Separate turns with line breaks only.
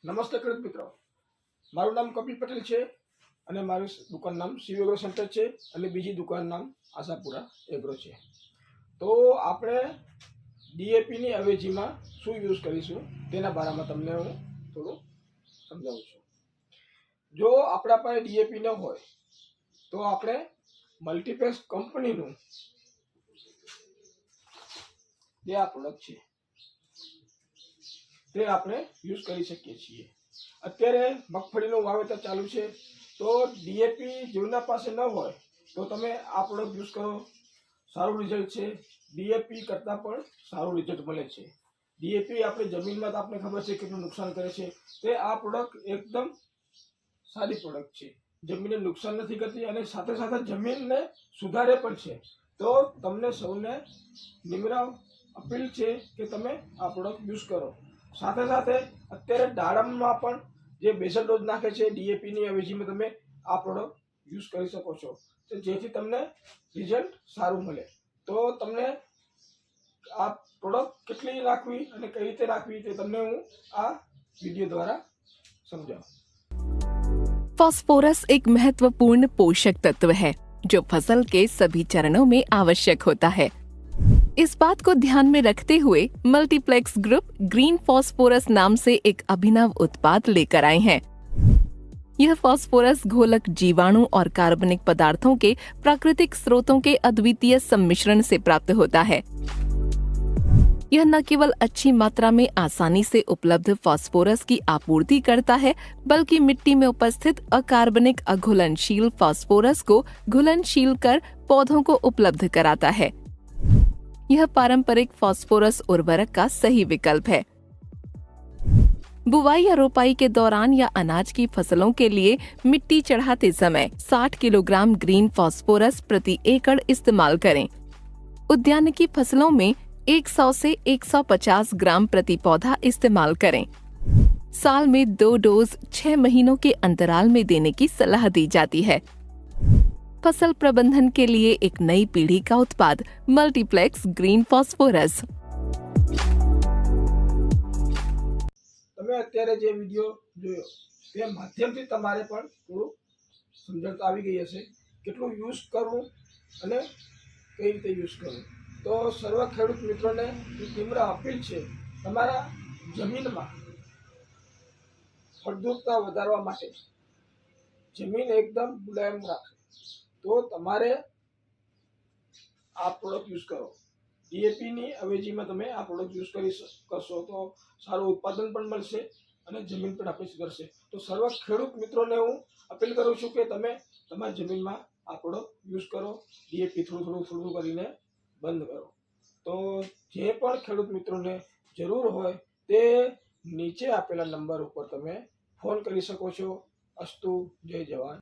નમસ્તે ખેડૂત મિત્રો, મારું નામ કપિલ પટેલ છે અને મારું દુકાન નામ શિવ એગ્રો સેન્ટર છે અને બીજી દુકાન નામ આશાપુરા એગ્રો છે. તો આપણે ડીએપીની અવેજીમાં શું યુઝ કરીશું તેના બારામાં તમને હું થોડું સમજાવું છું. જો આપણા પાસે ડીએપી ન હોય તો આપણે મલ્ટીપ્લેક્સ કંપનીનું જે આ પ્રોડક્ટ છે તે આપણે યુઝ કરી શકીએ છીએ. અત્યારે મગફળીનું વાવેતર ચાલુ છે, તો ડીએપી જેના પાસે ન હોય તો તમે આ પ્રોડક્ટ યુઝ કરો, સારું રિઝલ્ટ છે. ડીએપી કરતાં પણ સારું રિઝલ્ટ મળે છે. ડીએપી આપણે જમીનમાં તો આપણે ખબર છે કેટલું નુકસાન કરે છે, તે આ પ્રોડક્ટ એકદમ સારી પ્રોડક્ટ છે. જમીનને નુકસાન નથી કરતી અને સાથે સાથે જમીનને સુધારે પણ છે. તો તમને સૌને નિમ્ર અપીલ છે કે તમે આ પ્રોડક્ટ યુઝ કરો. સાથે સાથે અત્યારે દાડમમાં પણ જે બેસલ ડોઝ નાખે છે ડીએપીની અવેજીમાં તમે આ પ્રોડક્ટ યુઝ કરી શકો છો, તો જેથી તમને રિઝલ્ટ સારું મળે. તો તમને આ પ્રોડક્ટ કેટલી નાખવી અને કઈ રીતે નાખવી તે તમને હું આ વિડીયો દ્વારા समझाओ.
फास्फोरस एक महत्वपूर्ण पोषक तत्व है जो फसल के सभी चरणों में आवश्यक होता है. इस बात को ध्यान में रखते हुए मल्टीप्लेक्स ग्रुप ग्रीन फास्फोरस नाम से एक अभिनव उत्पाद लेकर आए हैं. यह फास्फोरस घोलक जीवाणु और कार्बनिक पदार्थों के प्राकृतिक स्रोतों के अद्वितीय सम्मिश्रण से प्राप्त होता है. यह न केवल अच्छी मात्रा में आसानी से उपलब्ध फास्फोरस की आपूर्ति करता है, बल्कि मिट्टी में उपस्थित अकार्बनिक अघुलनशील फास्फोरस को घुलनशील कर पौधों को उपलब्ध कराता है. यह पारंपरिक फास्फोरस उर्वरक का सही विकल्प है. बुवाई या रोपाई के दौरान या अनाज की फसलों के लिए मिट्टी चढ़ाते समय 60 किलोग्राम ग्रीन फास्फोरस प्रति एकड़ इस्तेमाल करें. उद्यानिकी फसलों में 100 से 150 ग्राम प्रति पौधा इस्तेमाल करें. साल में 2 डोज 6 महीनों के अंतराल में देने की सलाह दी जाती है. फसल प्रबंधन के लिए एक नई पीढ़ी का उत्पाद मल्टीप्लेक्स ग्रीन फास्फोरस.
તમે અત્યારે જે વિડીયો જોયો તે માધ્યમથી તમારે પણ થોડું સમજણ તો આવી ગઈ હશે કેટલું યુઝ કરવું અને કઈ રીતે યુઝ કરવું. તો સર્વ ખેડૂત મિત્રોને નિમ્ર અપીલ છે, તમારા જમીનમાં ફળદ્રુપતા વધારવા માટે જમીન એકદમ મુલાયમ રાખે તો તમારે આ પ્રોડક્ટ યુઝ કરો. ડીએપીની અવેજીમાં તમે આ પ્રોડક્ટ યુઝ કરશો તો સારું ઉત્પાદન પણ મળશે અને જમીન પણ આપણી સુધરશે. તો સર્વ ખેડૂત મિત્રોને હું અપીલ કરું છું કે તમે તમારી જમીનમાં આ પ્રોડક્ટ યુઝ કરો. ડીએપી થોડું કરીને બંધ કરો. તો જે પણ ખેડૂત મિત્રોને જરૂર હોય તે નીચે આપેલા નંબર ઉપર તમે ફોન કરી શકો છો. અસ્તુ, જય જવાન.